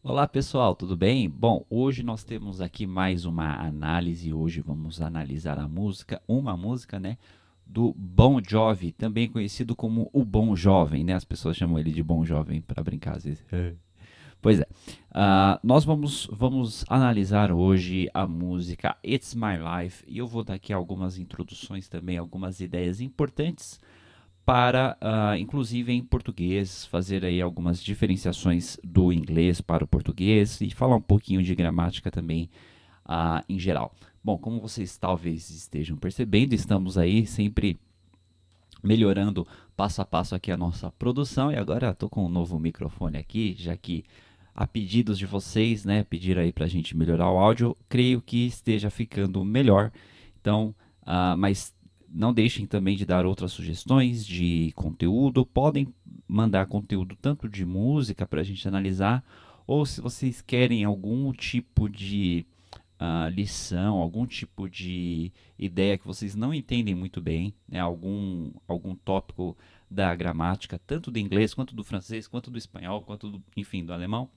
Olá pessoal, tudo bem? Bom, hoje nós temos aqui mais uma análise. Hoje vamos analisar uma música, né, do Bon Jovi, também conhecido como o Bom Jovem, né? As pessoas chamam ele de Bom Jovem para brincar às vezes. Pois é. Nós vamos analisar hoje a música It's My Life e eu vou dar aqui algumas introduções também, algumas ideias importantes para, inclusive em português, fazer aí algumas diferenciações do inglês para o português e falar um pouquinho de gramática também, em geral. Bom, como vocês talvez estejam percebendo, estamos aí sempre melhorando passo a passo aqui a nossa produção e agora estou com um novo microfone aqui, já que a pedidos de vocês, né, pedir aí para a gente melhorar o áudio, creio que esteja ficando melhor. Então, mas não deixem também de dar outras sugestões de conteúdo. Podem mandar conteúdo tanto de música para a gente analisar, ou se vocês querem algum tipo de lição, algum tipo de ideia que vocês não entendem muito bem, né, algum tópico da gramática, tanto do inglês, quanto do francês, quanto do espanhol, quanto enfim, do alemão,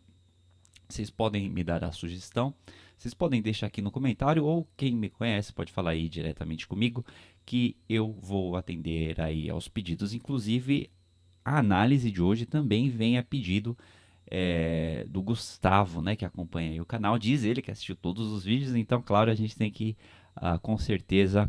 vocês podem me dar a sugestão. Vocês podem deixar aqui no comentário ou quem me conhece pode falar aí diretamente comigo que eu vou atender aí aos pedidos. Inclusive, a análise de hoje também vem a pedido do Gustavo, né, que acompanha aí o canal. Diz ele que assistiu todos os vídeos, então, claro, a gente tem que, com certeza,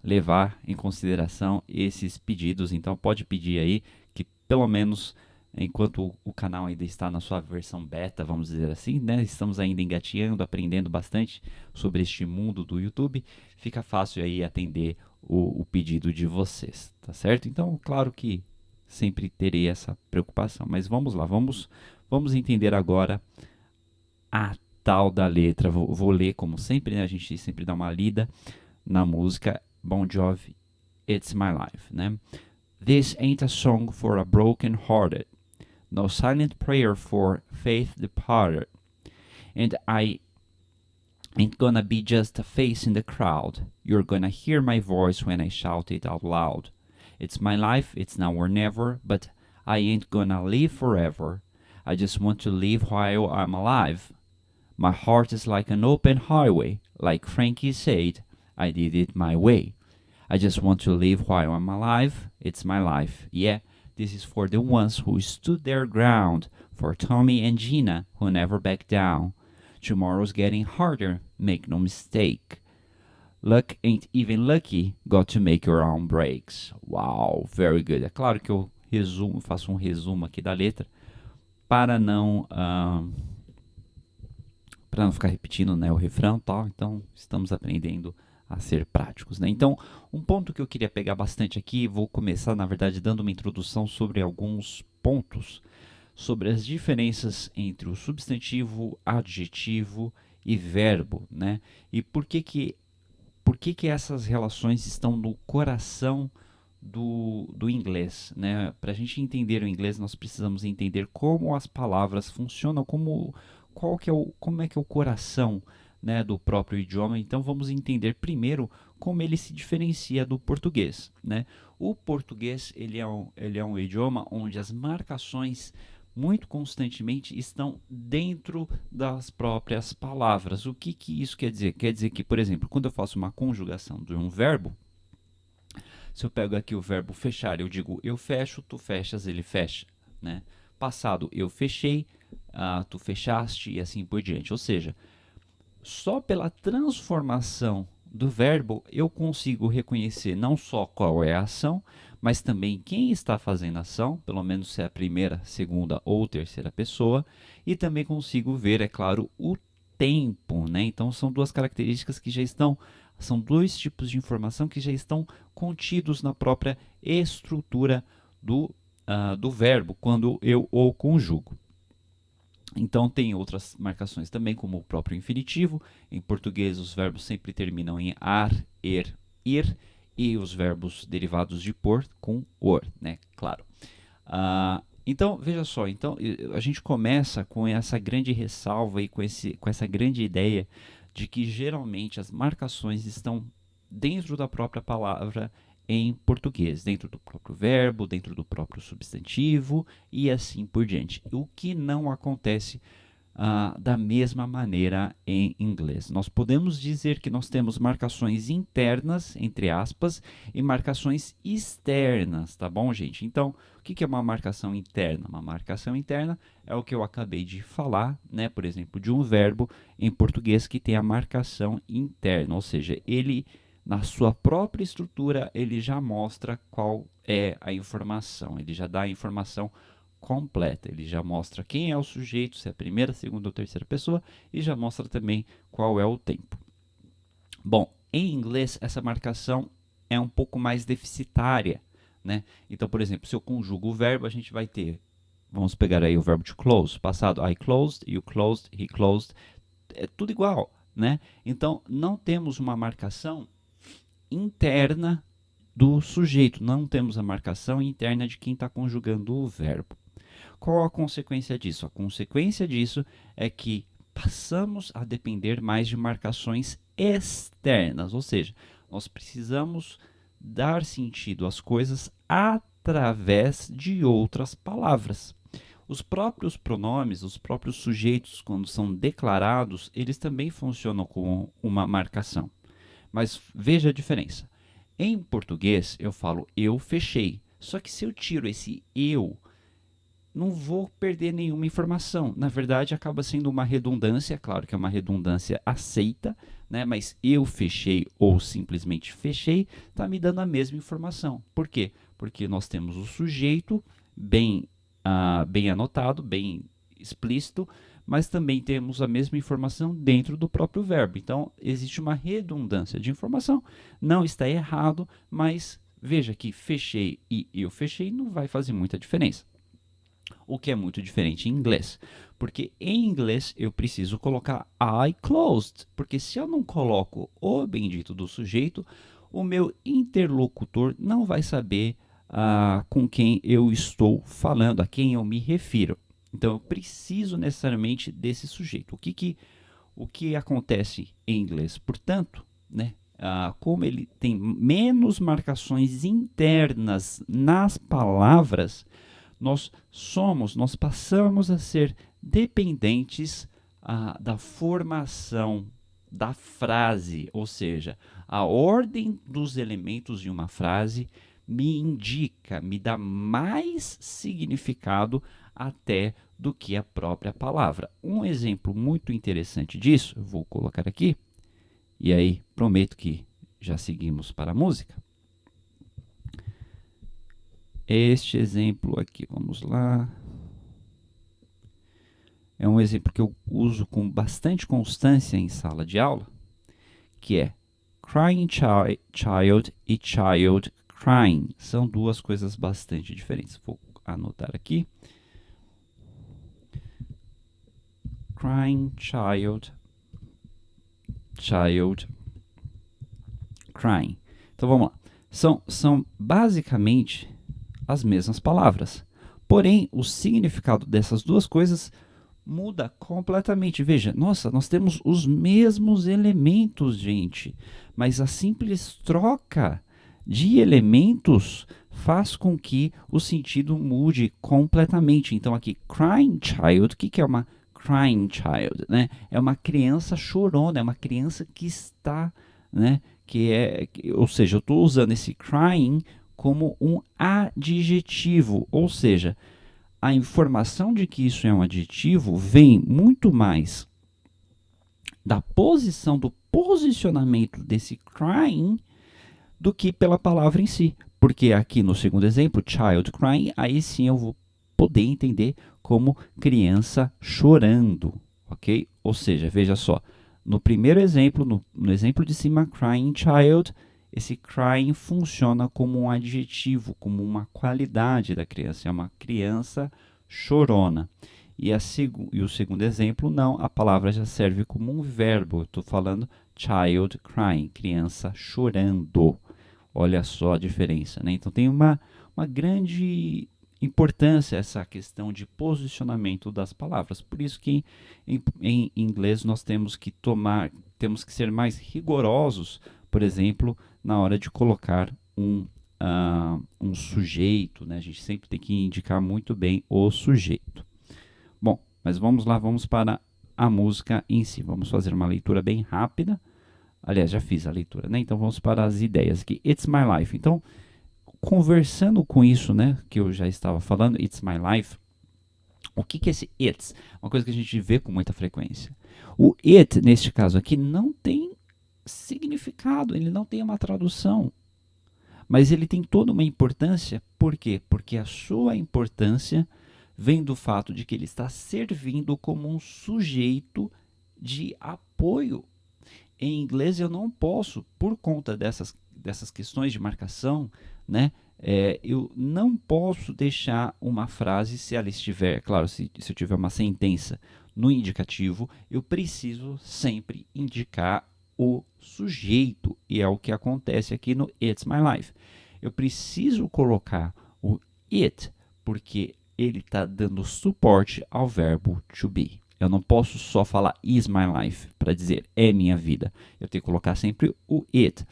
levar em consideração esses pedidos. Então, pode pedir aí que, pelo menos, enquanto o canal ainda está na sua versão beta, vamos dizer assim, né, estamos ainda engateando, aprendendo bastante sobre este mundo do YouTube, fica fácil aí atender o pedido de vocês, tá certo? Então, claro que sempre terei essa preocupação. Mas vamos lá, vamos entender agora a tal da letra. Vou ler como sempre, né? A gente sempre dá uma lida na música Bon Jovi, It's My Life, né? This ain't a song for a broken hearted, no silent prayer for faith departed, and I ain't gonna be just a face in the crowd. You're gonna hear my voice when I shout it out loud. It's my life, it's now or never, but I ain't gonna live forever. I just want to live while I'm alive. My heart is like an open highway, like Frankie said, I did it my way. I just want to live while I'm alive, it's my life. Yeah, this is for the ones who stood their ground, for Tommy and Gina who never backed down. Tomorrow's getting harder, make no mistake. Luck ain't even lucky, got to make your own breaks. Wow, very good. É claro que eu faço um resumo aqui da letra para não ficar repetindo, né, o refrão, tal. Então, estamos aprendendo a ser práticos, né? Então, um ponto que eu queria pegar bastante aqui, vou começar, na verdade, dando uma introdução sobre alguns pontos sobre as diferenças entre o substantivo, adjetivo e verbo, né? E por que que essas relações estão no coração do inglês, né? Para a gente entender o inglês, nós precisamos entender como as palavras funcionam, como é que é o coração, né, do próprio idioma. Então vamos entender primeiro como ele se diferencia do português, né? O português ele é um idioma onde as marcações muito constantemente estão dentro das próprias palavras. O que que isso quer dizer? Quer dizer que, por exemplo, quando eu faço uma conjugação de um verbo, se eu pego aqui o verbo fechar, eu digo eu fecho, tu fechas, ele fecha, né? Passado, eu fechei, tu fechaste e assim por diante. Ou seja, só pela transformação do verbo eu consigo reconhecer não só qual é a ação, mas também quem está fazendo a ação, pelo menos se é a primeira, segunda ou terceira pessoa, e também consigo ver, é claro, o tempo, né? Então são duas características que já estão, são dois tipos de informação que já estão contidos na própria estrutura do verbo quando eu o conjugo. Então tem outras marcações também, como o próprio infinitivo. Em português, os verbos sempre terminam em ar, er, ir, e os verbos derivados de por com or, né? Claro. Então, veja só, então, a gente começa com essa grande ressalva e com essa grande ideia de que geralmente as marcações estão dentro da própria palavra em português, dentro do próprio verbo, dentro do próprio substantivo e assim por diante. O que não acontece da mesma maneira em inglês. Nós podemos dizer que nós temos marcações internas, entre aspas, e marcações externas, tá bom, gente? Então, o que é uma marcação interna? Uma marcação interna é o que eu acabei de falar, né? Por exemplo, de um verbo em português que tem a marcação interna, ou seja, ele na sua própria estrutura, ele já mostra qual é a informação, ele já dá a informação completa. Ele já mostra quem é o sujeito, se é a primeira, segunda ou terceira pessoa, e já mostra também qual é o tempo. Bom, em inglês, essa marcação é um pouco mais deficitária, né? Então, por exemplo, se eu conjugo o verbo, a gente vai ter, vamos pegar aí o verbo to close, passado I closed, you closed, he closed, é tudo igual, né? Então, não temos uma marcação interna do sujeito, não temos a marcação interna de quem está conjugando o verbo. Qual a consequência disso? A consequência disso é que passamos a depender mais de marcações externas, ou seja, nós precisamos dar sentido às coisas através de outras palavras. Os próprios pronomes, os próprios sujeitos, quando são declarados, eles também funcionam como uma marcação. Mas veja a diferença. Em português, eu falo eu fechei. Só que se eu tiro esse eu, não vou perder nenhuma informação. Na verdade, acaba sendo uma redundância, claro que é uma redundância aceita, né? Mas eu fechei ou simplesmente fechei, está me dando a mesma informação. Por quê? Porque nós temos o sujeito bem anotado, bem explícito, mas também temos a mesma informação dentro do próprio verbo. Então, existe uma redundância de informação. Não está errado, mas veja que fechei e eu fechei não vai fazer muita diferença. O que é muito diferente em inglês, porque em inglês eu preciso colocar I closed, porque se eu não coloco o bendito do sujeito, o meu interlocutor não vai saber com quem eu estou falando, a quem eu me refiro. Então eu preciso necessariamente desse sujeito. O que acontece em inglês? Portanto, né, como ele tem menos marcações internas nas palavras, nós passamos a ser dependentes da formação da frase, ou seja, a ordem dos elementos de uma frase me indica, me dá mais significado até do que a própria palavra. Um exemplo muito interessante disso, eu vou colocar aqui, e aí prometo que já seguimos para a música. Este exemplo aqui, vamos lá. É um exemplo que eu uso com bastante constância em sala de aula, que é crying child e child crying. São duas coisas bastante diferentes. Vou anotar aqui. Crying child, child crying. Então vamos lá. São basicamente as mesmas palavras. Porém, o significado dessas duas coisas muda completamente. Veja, nossa, nós temos os mesmos elementos, gente, mas a simples troca de elementos faz com que o sentido mude completamente. Então, aqui, crying child, o que é uma crying child? Né? É uma criança chorona, é uma criança que está, né? Ou seja, eu estou usando esse crying como um adjetivo, ou seja, a informação de que isso é um adjetivo vem muito mais da posição, do posicionamento desse crying do que pela palavra em si. Porque aqui no segundo exemplo, child crying, aí sim eu vou poder entender como criança chorando, ok? Ou seja, veja só, no primeiro exemplo, no exemplo de cima, crying child, esse crying funciona como um adjetivo, como uma qualidade da criança. É uma criança chorona. E o segundo exemplo, não, a palavra já serve como um verbo. Estou falando child crying, criança chorando. Olha só a diferença, né? Então tem uma grande importância essa questão de posicionamento das palavras. Por isso que em inglês nós temos que ser mais rigorosos, por exemplo, na hora de colocar um, um sujeito, né? A gente sempre tem que indicar muito bem o sujeito. Bom, mas vamos lá, vamos para a música em si. Vamos fazer uma leitura bem rápida. Aliás, já fiz a leitura, né? Então vamos para as ideias aqui. It's My Life. Então, conversando com isso, né, que eu já estava falando, It's My Life, o que é esse it's? Uma coisa que a gente vê com muita frequência. O it, neste caso aqui, não tem significado, ele não tem uma tradução, mas ele tem toda uma importância. Por quê? Porque a sua importância vem do fato de que ele está servindo como um sujeito de apoio. Em inglês eu não posso, por conta dessas questões de marcação, né? Eu não posso deixar uma frase, se ela estiver, claro, se eu tiver uma sentença no indicativo, eu preciso sempre indicar o sujeito, e é o que acontece aqui no It's My Life. Eu preciso colocar o it, porque ele está dando suporte ao verbo to be. Eu não posso só falar is my life para dizer é minha vida. Eu tenho que colocar sempre o it.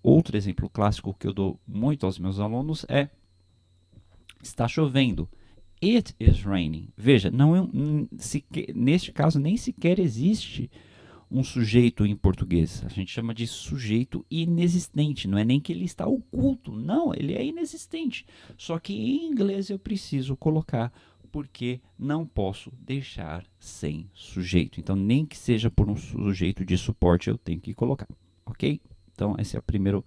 Outro exemplo clássico que eu dou muito aos meus alunos é está chovendo. It is raining. Veja, neste caso nem sequer existe um sujeito em português. A gente chama de sujeito inexistente. Não é nem que ele está oculto. Não, ele é inexistente. Só que em inglês eu preciso colocar porque não posso deixar sem sujeito. Então, nem que seja por um sujeito de suporte, eu tenho que colocar. Ok? Então, essa é a primeira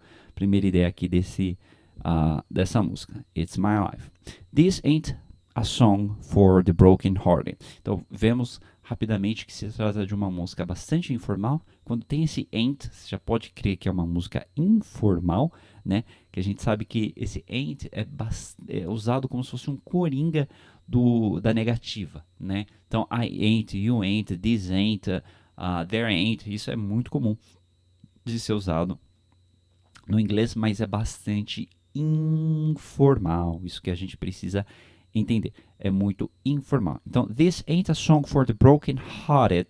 ideia aqui dessa música. It's My Life. This ain't a song for the broken hearted. Então, vemos rapidamente que se trata de uma música bastante informal. Quando tem esse ain't, você já pode crer que é uma música informal, né? Que a gente sabe que esse ain't é usado como se fosse um coringa da negativa, né? Então, I ain't, you ain't, this ain't, there ain't, isso é muito comum de ser usado no inglês, mas é bastante informal, isso que a gente precisa entender, é muito informal. Então, this ain't a song for the broken hearted.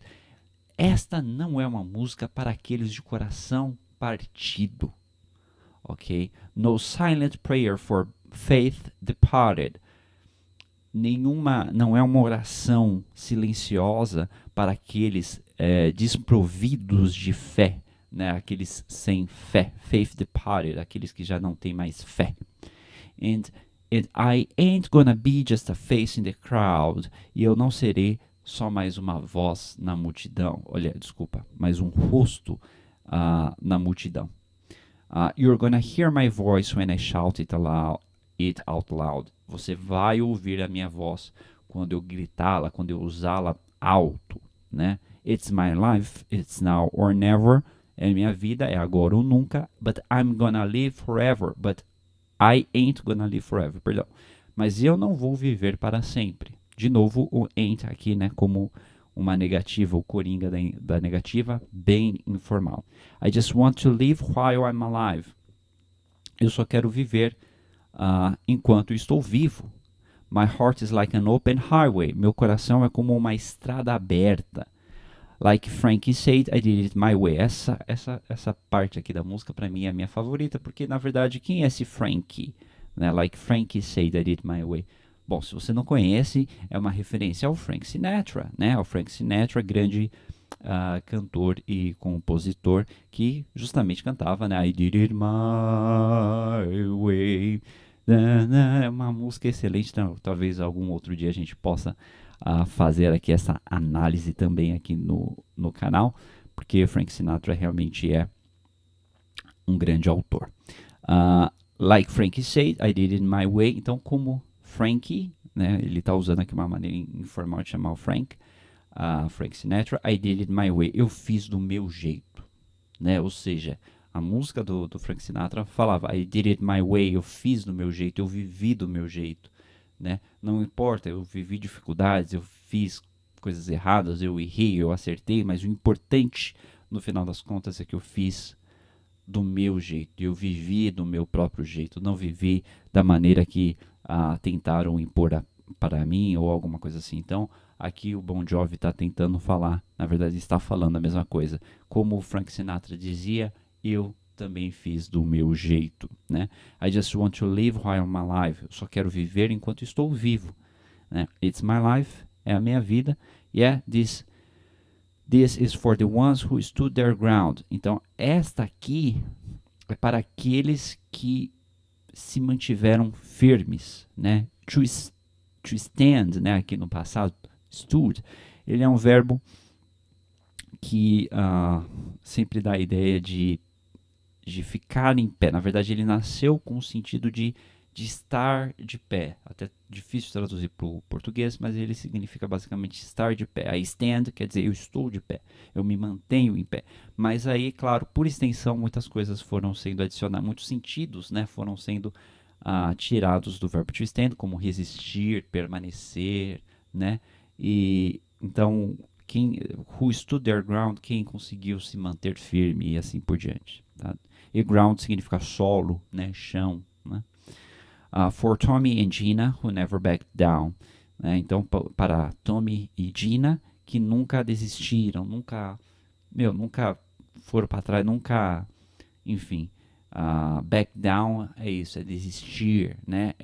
Esta não é uma música para aqueles de coração partido, ok? No silent prayer for faith departed. Não é uma oração silenciosa para aqueles desprovidos de fé, né? Aqueles sem fé, faith departed, aqueles que já não têm mais fé. And I ain't gonna be just a face in the crowd. E eu não serei só mais uma voz na multidão. Mais um rosto na multidão. You're gonna hear my voice when I shout it out loud. Você vai ouvir a minha voz quando eu gritá-la, quando eu usá-la alto, né? It's my life, it's now or never. É minha vida, é agora ou nunca. But I'm gonna live forever. But I ain't gonna live forever, perdão. Mas eu não vou viver para sempre. De novo, o ain't aqui, né, como uma negativa, o coringa da negativa, bem informal. I just want to live while I'm alive. Eu só quero viver enquanto estou vivo. My heart is like an open highway. Meu coração é como uma estrada aberta. Like Frankie said, I did it my way. Essa parte aqui da música para mim é a minha favorita, porque na verdade quem é esse Frankie? Né? Like Frankie said, I did it my way. Bom, se você não conhece, é uma referência ao Frank Sinatra, né? Ao Frank Sinatra, grande cantor e compositor que justamente cantava, né? I did it my way. É uma música excelente, então, talvez algum outro dia a gente possa fazer aqui essa análise também aqui no canal, porque Frank Sinatra realmente é um grande autor. Like Frankie said, I did it my way. Então, como Frankie, né, ele está usando aqui uma maneira informal de chamar o Frank Sinatra, I did it my way. Eu fiz do meu jeito, né? Ou seja, a música do Frank Sinatra falava I did it my way, eu fiz do meu jeito, eu vivi do meu jeito, né? Não importa, eu vivi dificuldades, eu fiz coisas erradas, eu errei, eu acertei, mas o importante, no final das contas, é que eu fiz do meu jeito, eu vivi do meu próprio jeito, não vivi da maneira que tentaram impor para mim ou alguma coisa assim. Então, aqui o Bon Jovi está tentando falar, na verdade está falando a mesma coisa. Como o Frank Sinatra dizia, eu também fiz do meu jeito, né? I just want to live while I'm alive. Eu só quero viver enquanto estou vivo, né? It's my life, é a minha vida. Yeah, this is for the ones who stood their ground. Então, esta aqui é para aqueles que se mantiveram firmes, né? To stand, né? Aqui no passado, stood, ele é um verbo que sempre dá a ideia de ficar em pé. Na verdade, ele nasceu com o sentido de estar de pé. Até difícil traduzir para o português, mas ele significa basicamente estar de pé. I stand quer dizer eu estou de pé, eu me mantenho em pé. Mas aí, claro, por extensão, muitas coisas foram sendo adicionadas, muitos sentidos, né, foram sendo tirados do verbo to stand, como resistir, permanecer, né? E então, who stood their ground, quem conseguiu se manter firme e assim por diante. Tá? E ground significa solo, né, chão, né? For Tommy and Gina, who never backed down. Né? Então, para Tommy e Gina, que nunca desistiram, nunca foram para trás, nunca, enfim, back down é isso, é desistir, né?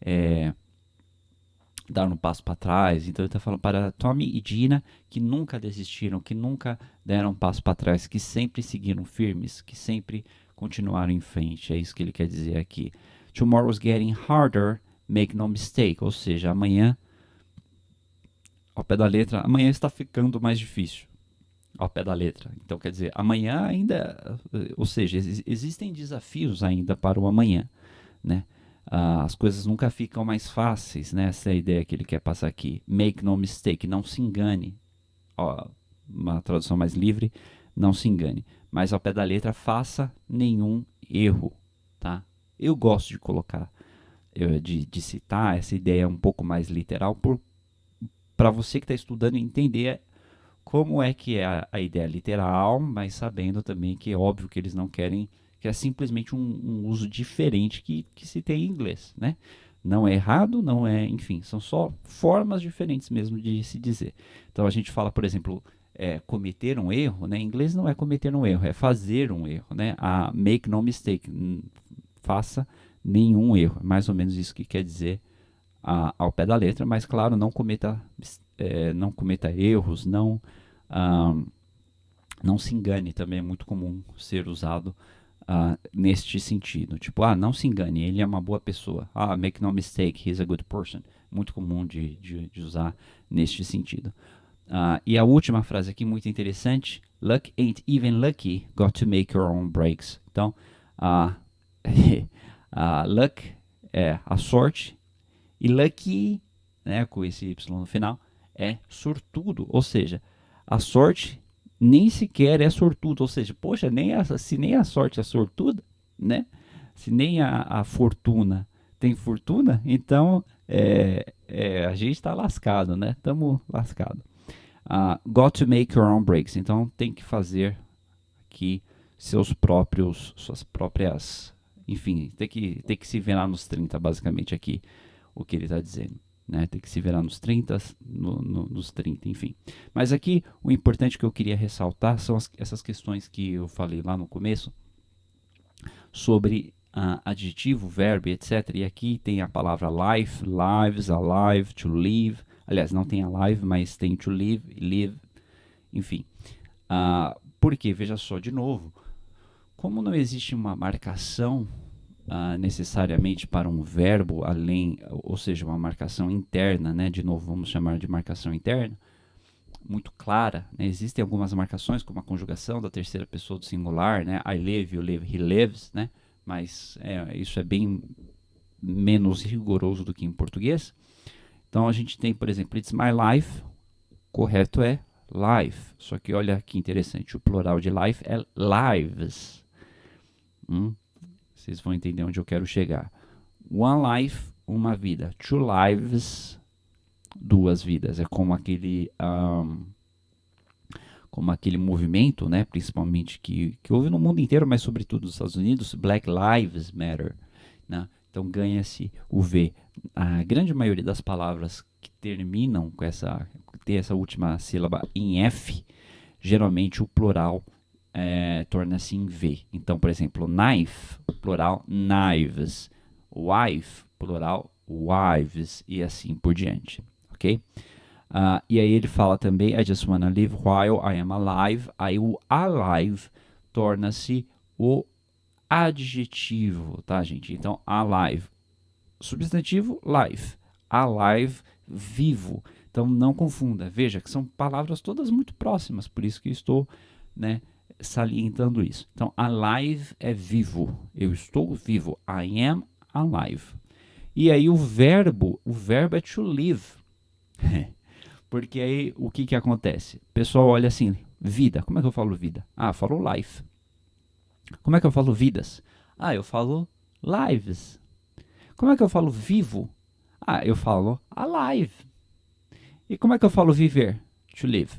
É dar um passo para trás. Então ele está falando para Tommy e Gina, que nunca desistiram, que nunca deram um passo para trás, que sempre seguiram firmes, que sempre continuaram em frente. É isso que ele quer dizer aqui. Tomorrow's getting harder, make no mistake. Ou seja, amanhã, ao pé da letra, amanhã está ficando mais difícil. Ao pé da letra. Então quer dizer, amanhã ainda, ou seja, existem desafios ainda para o amanhã, né? As coisas nunca ficam mais fáceis, né? Essa é a ideia que ele quer passar aqui. Make no mistake, não se engane. Uma tradução mais livre, não se engane. Mas ao pé da letra, faça nenhum erro, tá? Eu gosto de colocar, de citar essa ideia um pouco mais literal, para você que está estudando entender como é que é a ideia literal, mas sabendo também que é óbvio que eles não querem, que é simplesmente um uso diferente que se tem em inglês, né? Não é errado, não é, enfim, são só formas diferentes mesmo de se dizer. Então a gente fala, por exemplo, cometer um erro, né? Em inglês não é cometer um erro, é fazer um erro, né? Make no mistake, faça nenhum erro. É mais ou menos isso que quer dizer ao pé da letra, mas claro, não cometa erros, não se engane, também é muito comum ser usado neste sentido. Tipo, não se engane, ele é uma boa pessoa. Make no mistake, he's a good person. Muito comum de usar neste sentido. E a última frase aqui, muito interessante. Luck ain't even lucky, got to make your own breaks. Então, luck é a sorte, e lucky, né, com esse Y no final, é sortudo. Ou seja, a sorte nem sequer é sortudo. Ou seja, poxa, se nem a sorte é sortuda, né? Se nem a fortuna tem fortuna, então a gente está lascado, né? Estamos lascados. Got to make your own breaks. Então tem que fazer aqui suas próprias, enfim, tem que se virar nos 30, basicamente aqui o que ele está dizendo. Né? Tem que se virar nos 30, nos 30, enfim. Mas aqui o importante que eu queria ressaltar são essas questões que eu falei lá no começo sobre adjetivo, verbo, etc. E aqui tem a palavra life, lives, alive, to live. Aliás, não tem alive, mas tem to live, live, enfim. Por quê? Veja só, de novo, como não existe uma marcação necessariamente para um verbo ou seja, uma marcação interna, né? De novo, vamos chamar de marcação interna, muito clara, né? Existem algumas marcações, como a conjugação da terceira pessoa do singular, né? I live, you live, he lives, né? Mas isso é bem menos rigoroso do que em português. Então a gente tem, por exemplo, it's my life, correto é life, só que olha que interessante, o plural de life é lives. Vocês vão entender onde eu quero chegar. One life, uma vida. Two lives, duas vidas. É como aquele movimento, né, principalmente que houve no mundo inteiro, mas sobretudo nos Estados Unidos, Black Lives Matter. Né? Então ganha-se o V. A grande maioria das palavras que tem essa última sílaba em F, geralmente o plural torna-se em V. Então, por exemplo, knife, plural, knives. Wife, plural, wives. E assim por diante, ok? E aí ele fala também, I just wanna live while I am alive. Aí o alive torna-se o adjetivo, tá, gente? Então, alive, substantivo, life. Alive, vivo. Então, não confunda. Veja que são palavras todas muito próximas, por isso que estou, né, salientando isso. Então, alive é vivo. Eu estou vivo. I am alive. E aí o verbo é to live. Porque aí o que acontece? O pessoal olha assim, vida. Como é que eu falo vida? Eu falo life. Como é que eu falo vidas? Eu falo lives. Como é que eu falo vivo? Eu falo alive. E como é que eu falo viver? To live.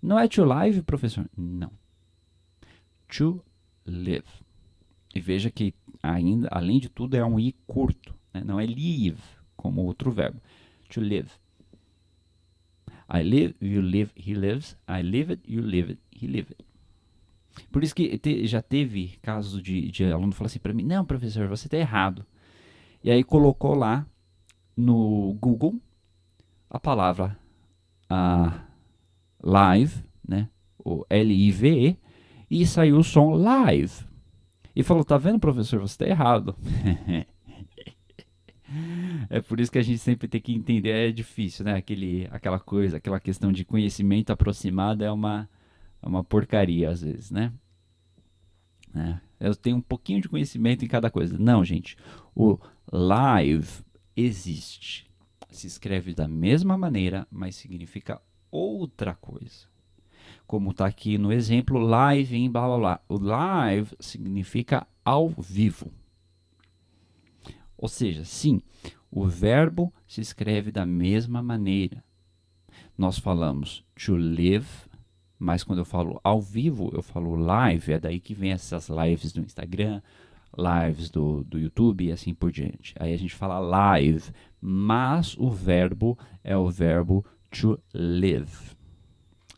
Não é to live, professor? Não. To live. E veja que ainda, além de tudo, é um i curto, né? Não é live, como outro verbo. To live. I live, you live, he lives. I live it, you live it, he live it. Por isso que já teve casos de aluno falar assim para mim, não, professor, você está errado. E aí colocou lá no Google a palavra live, né? O L-I-V-E, e saiu o som live. E falou, tá vendo, professor, você está errado. É por isso que a gente sempre tem que entender, é difícil, né? Aquela coisa, aquela questão de conhecimento aproximado é uma porcaria às vezes, né? Eu tenho um pouquinho de conhecimento em cada coisa. Não, gente. O live existe. Se escreve da mesma maneira, mas significa outra coisa. Como está aqui no exemplo, live em blá blá blá. O live significa ao vivo. Ou seja, sim, o verbo se escreve da mesma maneira. Nós falamos to live, mas quando eu falo ao vivo, eu falo live. É daí que vem essas lives do Instagram, lives do YouTube e assim por diante. Aí a gente fala live, mas o verbo é o verbo to live.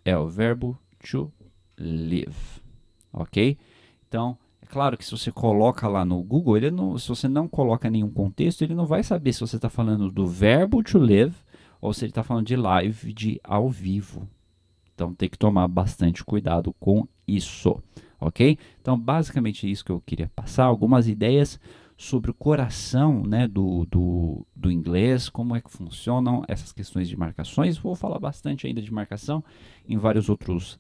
É o verbo to live, ok? Então, é claro que se você coloca lá no Google, se você não coloca nenhum contexto, ele não vai saber se você está falando do verbo to live ou se ele está falando de live, de ao vivo. Então, tem que tomar bastante cuidado com isso, ok? Então, basicamente é isso que eu queria passar, algumas ideias sobre o coração, né, do inglês, como é que funcionam essas questões de marcações. Vou falar bastante ainda de marcação em vários outros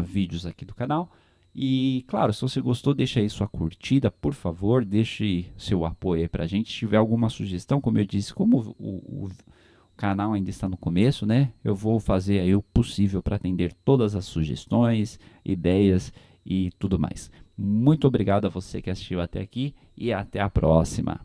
vídeos aqui do canal. E, claro, se você gostou, deixa aí sua curtida, por favor, deixe seu apoio aí pra gente. Se tiver alguma sugestão, como eu disse, como o canal ainda está no começo, né? Eu vou fazer aí o possível para atender todas as sugestões, ideias e tudo mais. Muito obrigado a você que assistiu até aqui e até a próxima.